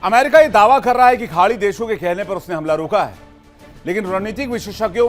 America ये दावा कर रहा है कि खाड़ी देशों के कहने पर उसने हमला रोका है, लेकिन रणनीतिक विशेषज्ञों,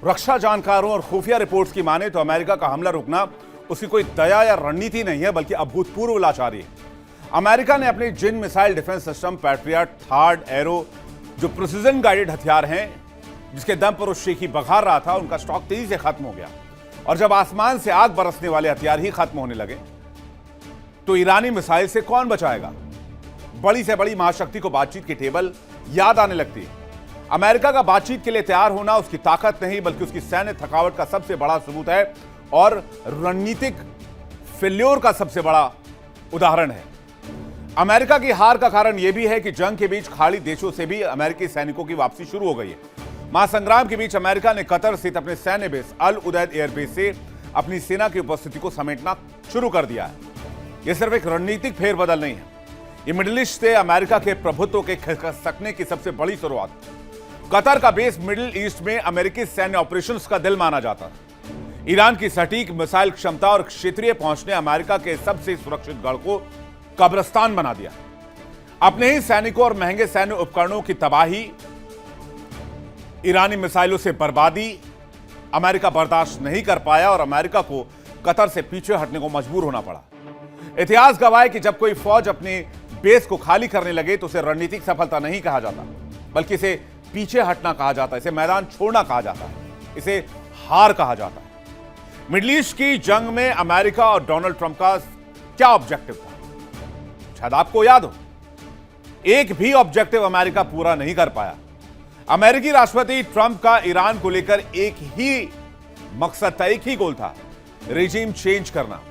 रक्षा जानकारों और खुफिया रिपोर्ट्स की माने तो अमेरिका का हमला रोकना उसकी कोई दया या रणनीति नहीं है, बल्कि अभूतपूर्व लाचारी है। अमेरिका ने अपने जिन missile defence system Patriot, THAAD, Arrow, जो प्रिसीजन गाइडेड हथियार हैं, जिसके दम पर उस शेखी बघार रहा था, उनका स्टॉक तेजी से खत्म हो गया। और जब आसमान से आग बरसने वाले हथियार ही खत्म होने लगे तो ईरानी मिसाइल से कौन बचाएगा? बड़ी से बड़ी महाशक्ति को बातचीत की टेबल याद आने लगती है। अमेरिका का बातचीत के लिए तैयार होना उसकी ताकत नहीं, बल्कि उसकी सैन्य थकावट का सबसे बड़ा सबूत है और रणनीतिक फेल्योर का सबसे बड़ा उदाहरण है। अमेरिका की हार का कारण यह भी है कि जंग के बीच खाड़ी देशों से भी अमेरिकी सैनिकों की वापसी शुरू हो गई है। महासंग्राम के बीच अमेरिका ने कतर स्थित अपने सैन्य बेस अल उदैद एयरबेस से अपनी सेना की उपस्थिति को समेटना शुरू कर दिया है। यह सिर्फ एक रणनीतिक फेरबदल नहीं है, ये मिडिल ईस्ट से अमेरिका के प्रभुत्व के खिसकने की सबसे बड़ी शुरुआत। कतर का बेस मिडिल ईस्ट में अमेरिकी सैन्य ऑपरेशंस का दिल माना जाता है। ईरान की सटीक मिसाइल क्षमता और क्षेत्रीय पहुंच ने अमेरिका के सबसे सुरक्षित गढ़ को कब्रिस्तान बना दिया। अपने ही सैनिकों और महंगे सैन्य उपकरणों की तबाही, ईरानी मिसाइलों से बर्बादी अमेरिका बर्दाश्त नहीं कर पाया और अमेरिका को कतर से पीछे हटने को मजबूर होना पड़ा। इतिहास गवाह है कि जब कोई फौज अपने बेस को खाली करने लगे तो उसे रणनीतिक सफलता नहीं कहा जाता, बल्कि इसे पीछे हटना कहा जाता है, इसे मैदान छोड़ना कहा जाता है, इसे हार कहा जाता है। मिडिल ईस्ट की जंग में अमेरिका और डोनाल्ड ट्रंप का क्या ऑब्जेक्टिव था? शायद आपको याद हो, एक भी ऑब्जेक्टिव अमेरिका पूरा नहीं कर पाया। अमेरिकी राष्ट्रपति ट्रंप का ईरान को लेकर एक ही मकसद था, एक ही गोल था, रिजीम चेंज करना।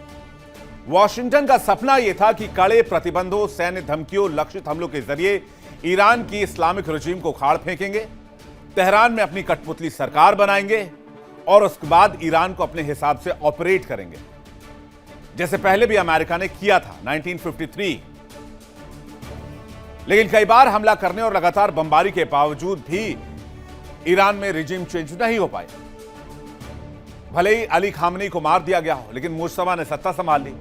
वॉशिंगटन का सपना यह था कि कड़े प्रतिबंधों, सैन्य धमकियों, लक्षित हमलों के जरिए ईरान की इस्लामिक रिजीम को उखाड़ फेंकेंगे, तेहरान में अपनी कठपुतली सरकार बनाएंगे और उसके बाद ईरान को अपने हिसाब से ऑपरेट करेंगे, जैसे पहले भी अमेरिका ने किया था 1953। लेकिन कई बार हमला करने और लगातार बमबारी के बावजूद भी ईरान में रिजीम चेंज नहीं हो पाया। भले ही अली खामनी को मार दिया गया हो, लेकिन मुश्तबा ने सत्ता संभाल ली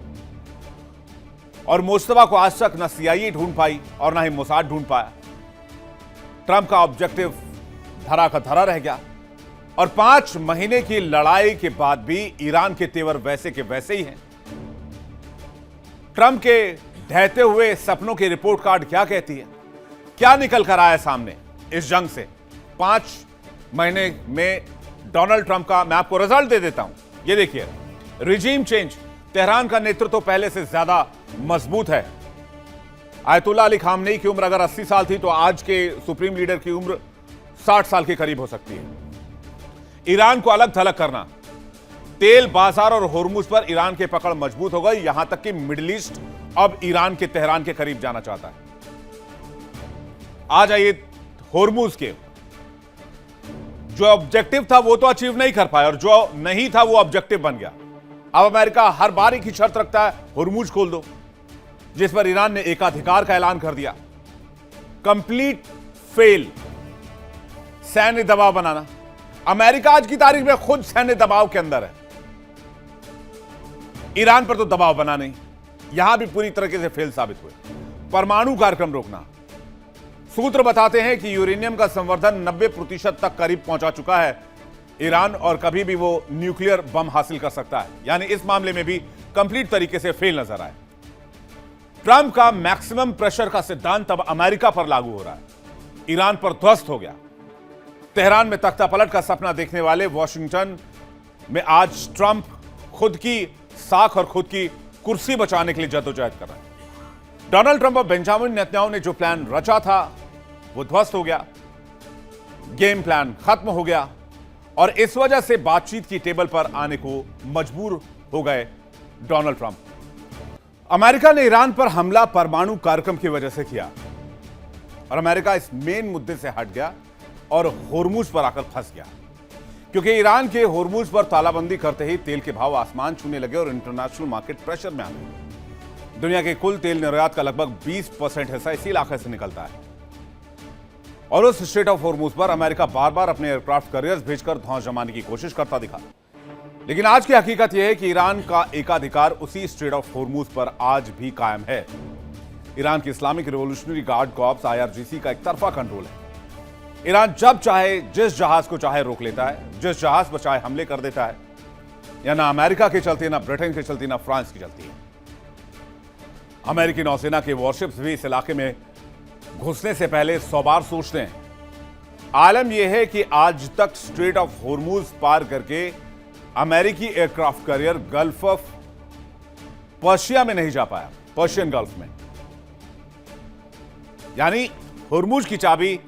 और मुश्तबा को आज तक न सीआईए ढूंढ पाई और न ही मोसाद ढूंढ पाया। ट्रंप का ऑब्जेक्टिव धरा का धरा रह गया और 5 महीने की लड़ाई के बाद भी ईरान के तेवर वैसे के वैसे ही हैं। ट्रंप के ढहते हुए सपनों की रिपोर्ट कार्ड क्या कहती है? क्या निकल कर आया सामने इस जंग से? 5 महीने में डोनाल्ड ट्रंप का मैं आपको रिजल्ट दे देता हूं। ये देखिए, रिजीम चेंज, तेहरान का नेतृत्व तो पहले से ज्यादा मजबूत है। आयतुल्ला अली खामनेई की उम्र अगर 80 साल थी तो आज के सुप्रीम लीडर की उम्र 60 साल के करीब हो सकती है। ईरान को अलग थलग करना, तेल बाजार और होर्मुज पर ईरान की पकड़ मजबूत हो गई, यहां तक कि मिडिल ईस्ट अब ईरान के तेहरान के करीब जाना चाहता है। आ जाइए होर्मुज के, जो ऑब्जेक्टिव था वो तो अचीव नहीं कर पाया और जो नहीं था वो ऑब्जेक्टिव बन गया। अब अमेरिका हर बार एक ही शर्त रखता है, होर्मुज खोल दो, जिस पर ईरान ने एकाधिकार का ऐलान कर दिया। कंप्लीट फेल, सैन्य दबाव बनाना। अमेरिका आज की तारीख में खुद सैन्य दबाव के अंदर है, ईरान पर तो दबाव बना नहीं, यहां भी पूरी तरीके से फेल साबित हुए। परमाणु कार्यक्रम रोकना, सूत्र बताते हैं कि यूरेनियम का संवर्धन 90% तक करीब पहुंचा चुका है ईरान और कभी भी वो न्यूक्लियर बम हासिल कर सकता है, यानी इस मामले में भी कंप्लीट तरीके से फेल नजर आए। ट्रंप का मैक्सिमम प्रेशर का सिद्धांत अब अमेरिका पर लागू हो रहा है, ईरान पर ध्वस्त हो गया। तेहरान में तख्ता पलट का सपना देखने वाले वॉशिंगटन में आज ट्रंप खुद की साख और खुद की कुर्सी बचाने के लिए जद्दोजहद कर रहे हैं। डोनाल्ड ट्रंप और बेंजामिन नेतन्याहू ने जो प्लान रचा था वो ध्वस्त हो गया, गेम प्लान खत्म हो गया और इस वजह से बातचीत की टेबल पर आने को मजबूर हो गए डोनाल्ड ट्रंप। अमेरिका ने ईरान पर हमला परमाणु कार्यक्रम की वजह से किया और अमेरिका इस मेन मुद्दे से हट गया और होर्मुज पर आकर फंस गया, क्योंकि ईरान के होर्मुज पर तालाबंदी करते ही तेल के भाव आसमान छूने लगे और इंटरनेशनल मार्केट प्रेशर में आ गए। दुनिया के कुल तेल निर्यात का लगभग 20% हिस्सा इसी इलाके से निकलता है और उस स्ट्रेट ऑफ होर्मुज पर अमेरिका बार बार अपने एयरक्राफ्ट कैरियर्स भेजकर धौंस जमाने की कोशिश करता दिखा। लेकिन आज की हकीकत यह है कि ईरान का एकाधिकार उसी स्ट्रेट ऑफ होर्मुज पर आज भी कायम है। ईरान की Islamic revolutionary guard corps IRGC का एक तरफा कंट्रोल है। ईरान जब चाहे जिस जहाज को चाहे रोक लेता है, जिस जहाज पर चाहे हमले कर देता है। या ना अमेरिका की चलती है, ना ब्रिटेन की चलती है, ना फ्रांस की चलती है। अमेरिकी नौसेना के वॉरशिप्स भी इस इलाके में घुसने से पहले 100 बार सोचते हैं। आलम यह है कि आज तक स्ट्रेट ऑफ होर्मुज पार करके अमेरिकी aircraft carrier gulf of Persia में नहीं जा पाया, पर्शियन गल्फ में। यानी होर्मुज की चाबी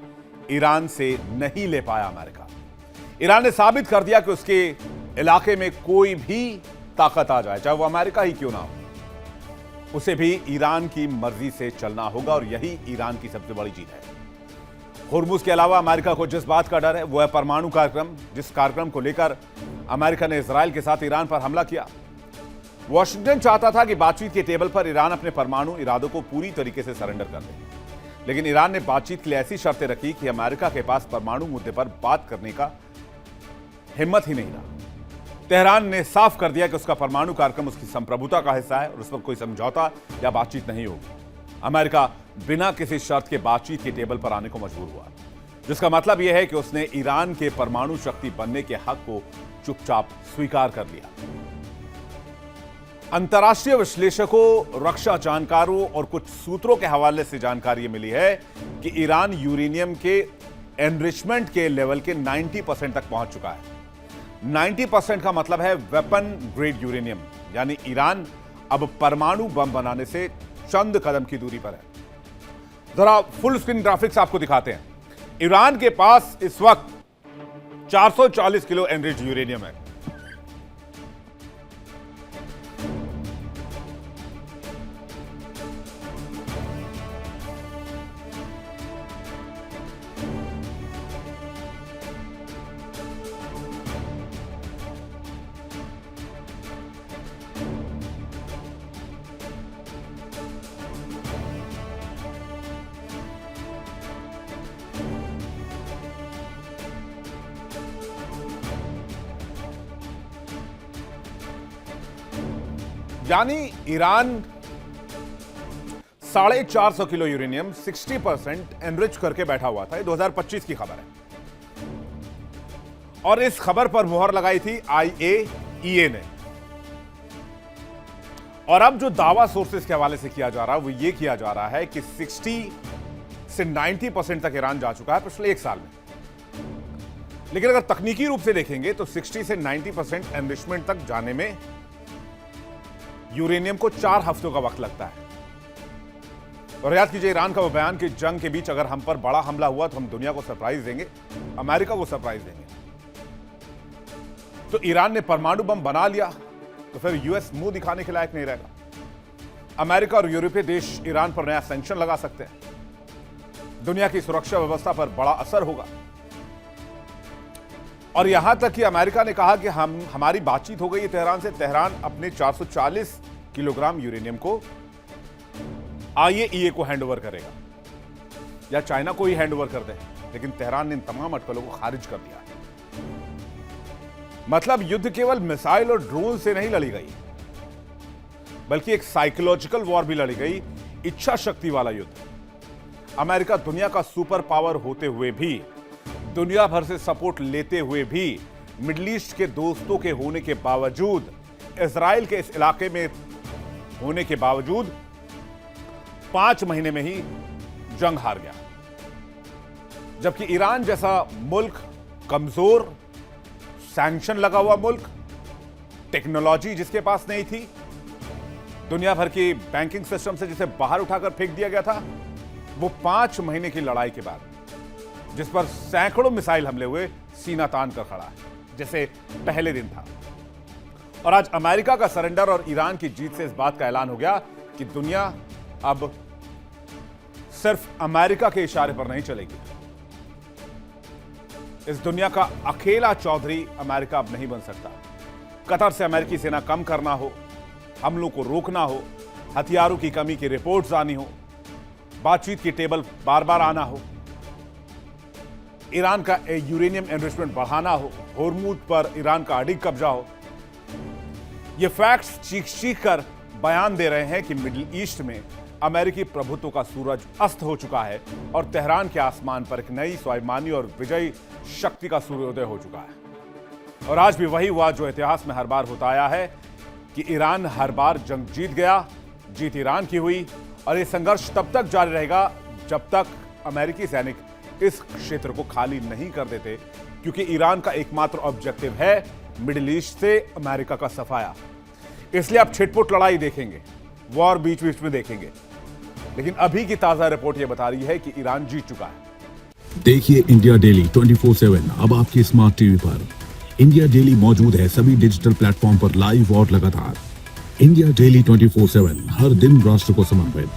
ईरान से नहीं ले पाया अमेरिका। ईरान ने साबित कर दिया कि उसके इलाके में कोई भी ताकत आ जाए, चाहे वो अमेरिका ही क्यों ना हो, उसे भी ईरान की मर्जी से चलना होगा। और यही ईरान की सबसे बड़ी जीत है। होर्मुज के अलावा अमेरिका को जिस बात का डर है वो है परमाणु कार्यक्रम, जिस कार्यक्रम को लेकर अमेरिका ने इजराइल के साथ ईरान पर हमला किया। वॉशिंगटन चाहता था कि बातचीत के टेबल पर ईरान अपने परमाणु इरादों को पूरी तरीके से सरेंडर कर दे, लेकिन ईरान ने बातचीत के लिए ऐसी शर्तें रखी कि अमेरिका के पास परमाणु मुद्दे पर बात करने का हिम्मत ही नहीं रहा। तेहरान ने साफ कर दिया कि उसका परमाणु कार्यक्रम उसकी संप्रभुता का हिस्सा है और उस पर कोई समझौता या बातचीत नहीं होगी। अमेरिका बिना किसी शर्त के बातचीत के टेबल पर आने को मजबूर हुआ, जिसका मतलब यह है कि उसने ईरान के परमाणु शक्ति बनने के हक को चुपचाप स्वीकार कर लिया। अंतर्राष्ट्रीय विश्लेषकों, रक्षा जानकारों और कुछ सूत्रों के हवाले से जानकारी मिली है कि ईरान यूरेनियम के एनरिचमेंट के लेवल के 90% तक पहुंच चुका है। 90% का मतलब है वेपन ग्रेड यूरेनियम, यानी ईरान अब परमाणु बम बनाने से चंद कदम की दूरी पर है। जरा फुल स्क्रीन ग्राफिक्स आपको दिखाते हैं। ईरान के पास इस वक्त 440 किलो एनरिच्ड यूरेनियम है। यानी ईरान 450 किलो यूरेनियम 60% एनरिच करके बैठा हुआ था। ये 2025 की खबर है और इस खबर पर मुहर लगाई थी IAEA ने। और अब जो दावा सोर्सेस के हवाले से किया जा रहा है वो ये किया जा रहा है कि 60 से 90% तक ईरान जा चुका है पिछले 1 साल में। लेकिन अगर तकनीकी रूप से देखेंगे तो 60 से 90% एनरिचमेंट तक जाने में यूरेनियम को 4 हफ्तों का वक्त लगता है। और याद कीजिए ईरान का वो बयान कि जंग के बीच अगर हम पर बड़ा हमला हुआ तो हम दुनिया को सरप्राइज देंगे, अमेरिका को सरप्राइज देंगे। तो ईरान ने परमाणु बम बना लिया तो फिर यूएस मुंह दिखाने के लायक नहीं रहेगा। अमेरिका और यूरोपीय देश ईरान पर नया सैंक्शन लगा सकते हैं। दुनिया की सुरक्षा व्यवस्था पर बड़ा असर होगा। और यहां तक कि अमेरिका ने कहा कि हमारी बातचीत हो गई है तेहरान से। तेहरान अपने 440 किलोग्राम यूरेनियम को IAEA को हैंडओवर करेगा या चाइना को ही हैंडओवर कर दे। लेकिन तेहरान ने इन तमाम अटकलों को खारिज कर दिया। मतलब युद्ध केवल मिसाइल और ड्रोन से नहीं लड़ी गई, बल्कि एक साइकोलॉजिकल वॉर भी लड़ी गई, इच्छा शक्ति वाला युद्ध। अमेरिका दुनिया का सुपर पावर होते हुए भी, दुनिया भर से सपोर्ट लेते हुए भी, मिडिल ईस्ट के दोस्तों के होने के बावजूद, इजराइल के इस इलाके में होने के बावजूद 5 महीने में ही जंग हार गया। जबकि ईरान जैसा मुल्क, कमजोर, सैंक्शन लगा हुआ मुल्क, टेक्नोलॉजी जिसके पास नहीं थी, दुनिया भर की बैंकिंग सिस्टम से जिसे बाहर उठाकर फेंक दिया गया था, वो 5 महीने की लड़ाई के बाद, जिस पर सैकड़ों मिसाइल हमले हुए, सीना तान कर खड़ा है जैसे पहले दिन था। और आज अमेरिका का सरेंडर और ईरान की जीत से इस बात का ऐलान हो गया कि दुनिया अब सिर्फ अमेरिका के इशारे पर नहीं चलेगी। इस दुनिया का अकेला चौधरी अमेरिका अब नहीं बन सकता। कतर से अमेरिकी सेना कम करना हो, हमलों को रोकना हो, हथियारों की कमी की रिपोर्ट्स आनी हो, बातचीत की टेबल बार बार आना हो, ईरान का यूरेनियम एनरिचमेंट बढ़ाना हो, होर्मुज पर ईरान का अडिग कब्जा हो, ये फैक्ट्स चीख चीख कर बयान दे रहे हैं कि मिडिल ईस्ट में अमेरिकी प्रभुत्व का सूरज अस्त हो चुका है और तेहरान के आसमान पर एक नई स्वाभिमानी और विजयी शक्ति का सूर्योदय हो चुका है। और आज भी वही हुआ जो इतिहास में हर बार होता आया है कि ईरान हर बार जंग जीत गया, जीत ईरान की हुई, और ये संघर्ष तब तक जारी रहेगा जब तक अमेरिकी सैनिक इस क्षेत्र को खाली नहीं कर देते, क्योंकि ईरान का एकमात्र ऑब्जेक्टिव है मिडिल ईस्ट से अमेरिका का सफाया। इसलिए आप छिटपुट लड़ाई देखेंगे, वॉर बीच बीच में देखेंगे, लेकिन अभी की ताजा रिपोर्ट यह बता रही है कि ईरान जीत चुका है। देखिए इंडिया डेली 24/7 अब आपके स्मार्ट टीवी पर। इंडिया डेली मौजूद है सभी डिजिटल प्लेटफॉर्म पर लाइव और लगातार। इंडिया डेली 24/7 हर दिन राष्ट्र को समर्पित।